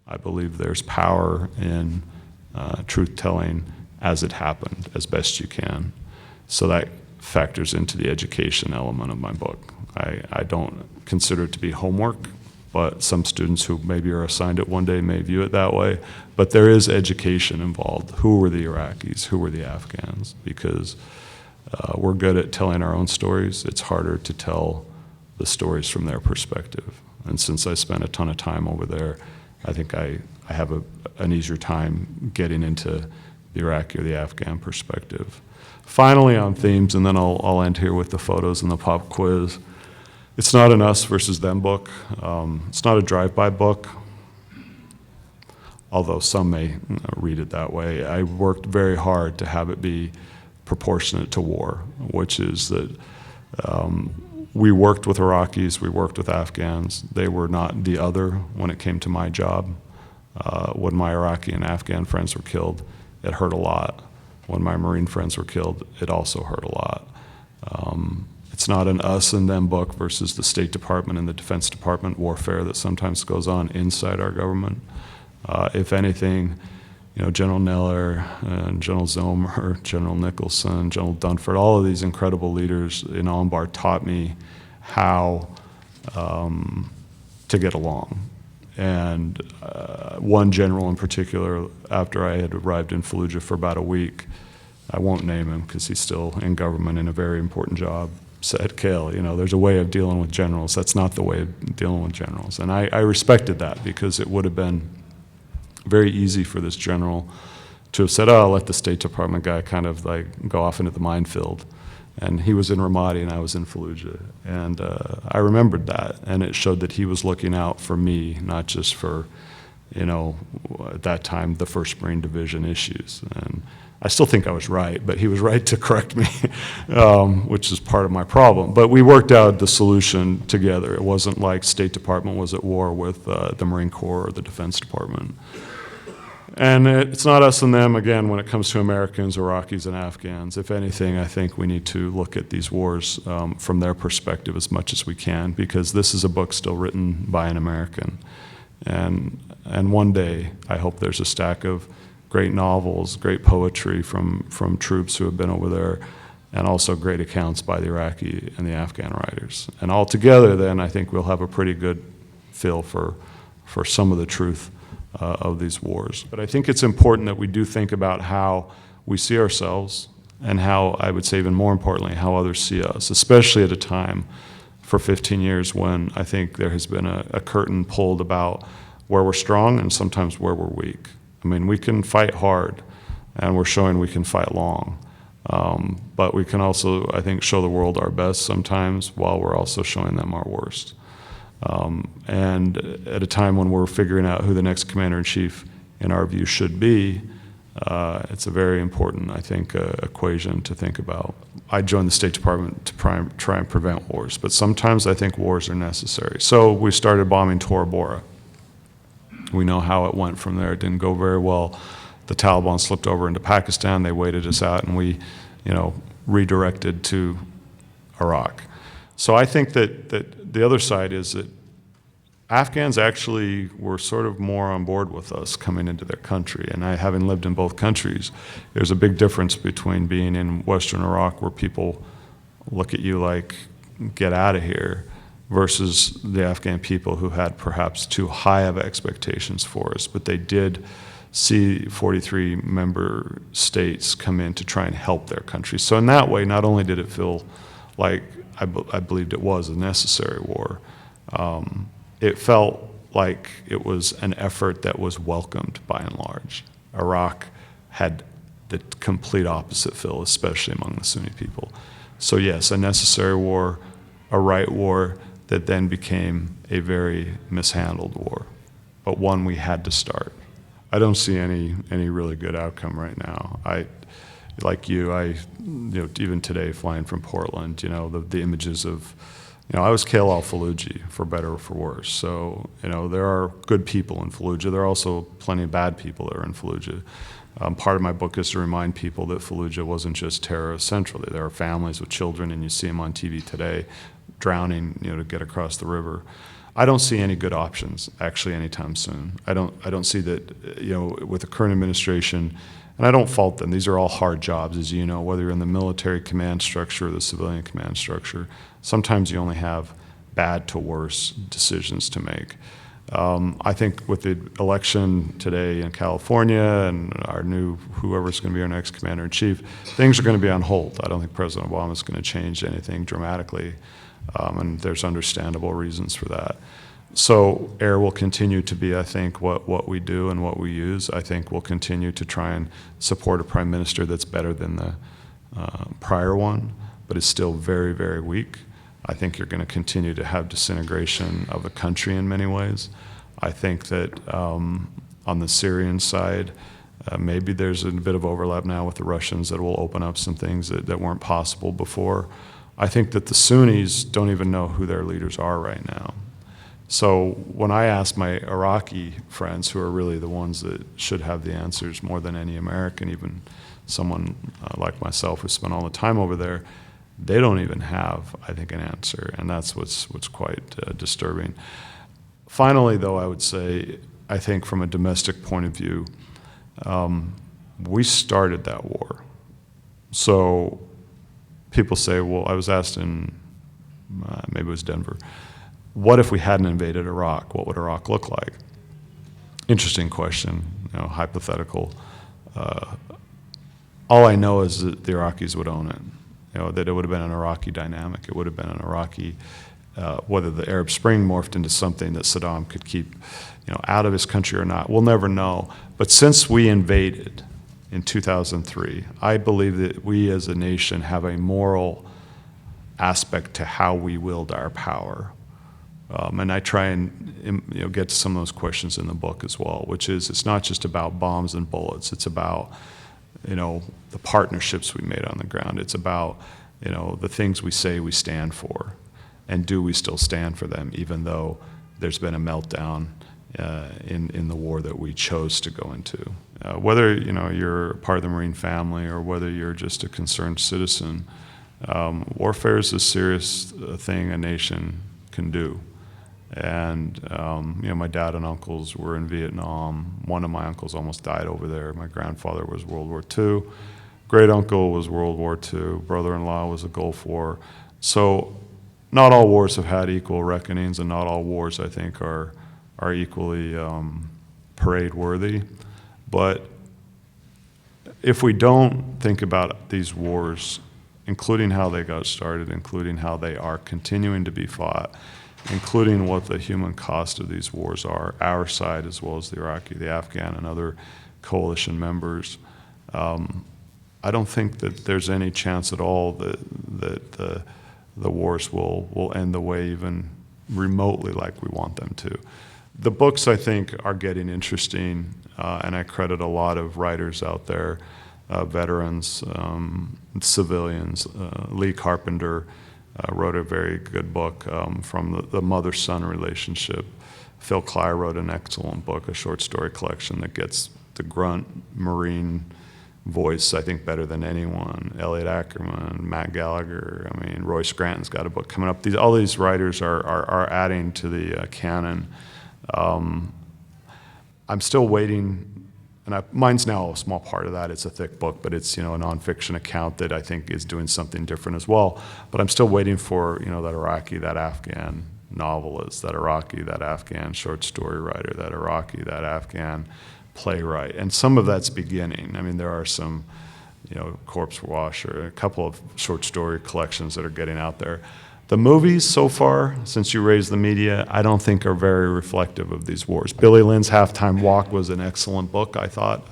I believe there's power in truth-telling as it happened, as best you can. So that factors into the education element of my book. I don't consider it to be homework, but some students who maybe are assigned it one day may view it that way. But there is education involved. Who were the Iraqis? Who were the Afghans? Because we're good at telling our own stories. It's harder to tell the stories from their perspective. And since I spent a ton of time over there, I think I have an easier time getting into the Iraqi or the Afghan perspective. Finally, on themes, and then I'll end here with the photos and the pop quiz. It's not an us versus them book. It's not a drive-by book, although some may read it that way. I worked very hard to have it be proportionate to war, which is that we worked with Iraqis, we worked with Afghans. They were not the other when it came to my job. When my Iraqi and Afghan friends were killed, it hurt a lot. When my Marine friends were killed, it also hurt a lot. It's not an us and them book versus the State Department and the Defense Department warfare that sometimes goes on inside our government. If anything, General Neller, General Zomer, General Nicholson, General Dunford, all of these incredible leaders in Anbar taught me how to get along. And one general in particular, after I had arrived in Fallujah for about a week, I won't name him because he's still in government in a very important job, said, Kael, there's a way of dealing with generals. That's not the way of dealing with generals. And I respected that because it would have been very easy for this general to have said, I'll let the State Department guy kind of like go off into the minefield. And he was in Ramadi and I was in Fallujah. And I remembered that. And it showed that he was looking out for me, not just for, at that time, the 1st Marine Division issues. And I still think I was right, but he was right to correct me, which is part of my problem. But we worked out the solution together. It wasn't like State Department was at war with the Marine Corps or the Defense Department. And it's not us and them, again, when it comes to Americans, Iraqis, and Afghans. If anything, I think we need to look at these wars from their perspective as much as we can, because this is a book still written by an American. And one day, I hope there's a stack of great novels, great poetry from troops who have been over there, and also great accounts by the Iraqi and the Afghan writers. And altogether, then, I think we'll have a pretty good feel for some of the truth of these wars. But I think it's important that we do think about how we see ourselves and how, I would say even more importantly, how others see us, especially at a time for 15 years when I think there has been a curtain pulled about where we're strong and sometimes where we're weak. I mean, we can fight hard, and we're showing we can fight long. But we can also, I think, show the world our best sometimes while we're also showing them our worst. And at a time when we're figuring out who the next commander-in-chief, in our view, should be, it's a very important, I think, equation to think about. I joined the State Department to try and prevent wars, but sometimes I think wars are necessary. So we started bombing Tora Bora. We know how it went from there. It didn't go very well. The Taliban slipped over into Pakistan. They waited us out, and we, redirected to Iraq. So I think that the other side is that Afghans actually were sort of more on board with us coming into their country. And I, having lived in both countries, there's a big difference between being in Western Iraq, where people look at you like, get out of here, versus the Afghan people who had perhaps too high of expectations for us. But they did see 43 member states come in to try and help their country. So in that way, not only did it feel like I believed it was a necessary war, it felt like it was an effort that was welcomed by and large. Iraq had the complete opposite feel, especially among the Sunni people. So yes, a necessary war, a right war that then became a very mishandled war, but one we had to start. I don't see any really good outcome right now. Like you, even today, flying from Portland, the images of, I was Kael Fallujah, for better or for worse. So, there are good people in Fallujah. There are also plenty of bad people that are in Fallujah. Part of my book is to remind people that Fallujah wasn't just terrorist centrally. There are families with children, and you see them on TV today, drowning, to get across the river. I don't see any good options actually anytime soon. I don't see that, with the current administration, and I don't fault them. These are all hard jobs, as you know, whether you're in the military command structure or the civilian command structure. Sometimes you only have bad to worse decisions to make. I think with the election today in California and whoever's going to be our next commander-in-chief, things are going to be on hold. I don't think President Obama is going to change anything dramatically, and there's understandable reasons for that. So air will continue to be, I think, what we do and what we use. I think we'll continue to try and support a prime minister that's better than the prior one, but is still very, very weak. I think you're going to continue to have disintegration of the country in many ways. I think that on the Syrian side, maybe there's a bit of overlap now with the Russians that will open up some things that weren't possible before. I think that the Sunnis don't even know who their leaders are right now. So when I ask my Iraqi friends, who are really the ones that should have the answers more than any American, even someone like myself who spent all the time over there, they don't even have, I think, an answer, and that's what's quite disturbing. Finally, though, I would say, I think from a domestic point of view, we started that war. So people say, well, I was asked in, maybe it was Denver, what if we hadn't invaded Iraq? What would Iraq look like? Interesting question, hypothetical. All I know is that the Iraqis would own it. That it would have been an Iraqi dynamic. It would have been an Iraqi, whether the Arab Spring morphed into something that Saddam could keep, out of his country or not, we'll never know. But since we invaded in 2003, I believe that we as a nation have a moral aspect to how we wield our power. And I try and get to some of those questions in the book as well, which is it's not just about bombs and bullets. It's about the partnerships we made on the ground. It's about, the things we say we stand for, and do we still stand for them, even though there's been a meltdown in the war that we chose to go into. Whether, you're part of the Marine family or whether you're just a concerned citizen, warfare is a serious thing a nation can do. And my dad and uncles were in Vietnam. One of my uncles almost died over there. My grandfather was World War II. Great uncle was World War II. Brother-in-law was a Gulf War. So not all wars have had equal reckonings, and not all wars, I think, are equally parade-worthy. But if we don't think about these wars, including how they got started, including how they are continuing to be fought, including what the human cost of these wars are, our side as well as the Iraqi, the Afghan, and other coalition members, I don't think that there's any chance at all that the wars will end the way even remotely like we want them to. The books, I think, are getting interesting, and I credit a lot of writers out there, veterans, civilians. Lee Carpenter wrote a very good book from the mother-son relationship. Phil Clyde wrote an excellent book, a short story collection that gets the grunt Marine voice, I think, better than anyone. Elliot Ackerman, Matt Gallagher, Roy Scranton's got a book coming up. All these writers are adding to the canon. I'm still waiting. And mine's now a small part of that. It's a thick book, but it's a nonfiction account that I think is doing something different as well. But I'm still waiting for that Iraqi, that Afghan novelist, that Iraqi, that Afghan short story writer, that Iraqi, that Afghan playwright. And some of that's beginning. There are some, Corpse Wash or a couple of short story collections that are getting out there. The movies so far, since you raised the media, I don't think are very reflective of these wars. Billy Lynn's Halftime Walk was an excellent book, I thought,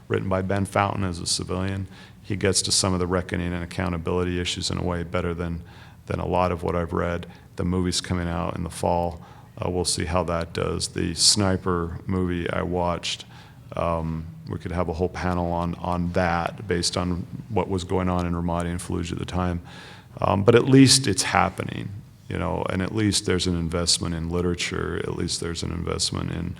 written by Ben Fountain as a civilian. He gets to some of the reckoning and accountability issues in a way better than a lot of what I've read. The movie's coming out in the fall. We'll see how that does. The Sniper movie I watched, we could have a whole panel on that based on what was going on in Ramadi and Fallujah at the time. But at least it's happening, and at least there's an investment in literature. At least there's an investment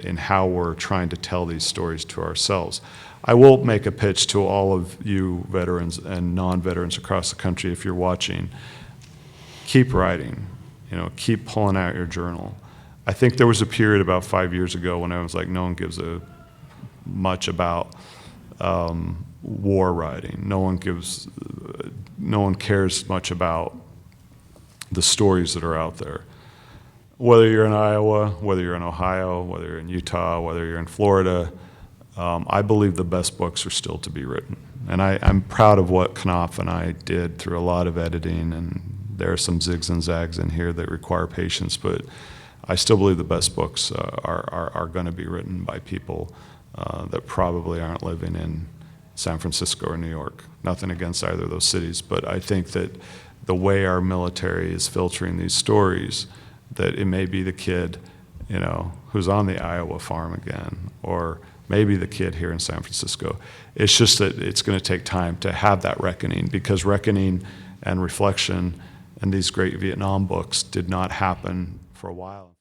in how we're trying to tell these stories to ourselves. I will make a pitch to all of you veterans and non-veterans across the country if you're watching. Keep writing. keep pulling out your journal. I think there was a period about 5 years ago when I was like, no one gives a much about war writing. No one cares much about the stories that are out there. Whether you're in Iowa, whether you're in Ohio, whether you're in Utah, whether you're in Florida, I believe the best books are still to be written. And I'm proud of what Knopf and I did through a lot of editing, and there are some zigs and zags in here that require patience, but I still believe the best books are going to be written by people that probably aren't living in San Francisco or New York. Nothing against either of those cities, but I think that the way our military is filtering these stories, that it may be the kid, who's on the Iowa farm again, or maybe the kid here in San Francisco. It's just that it's going to take time to have that reckoning, because reckoning and reflection and these great Vietnam books did not happen for a while.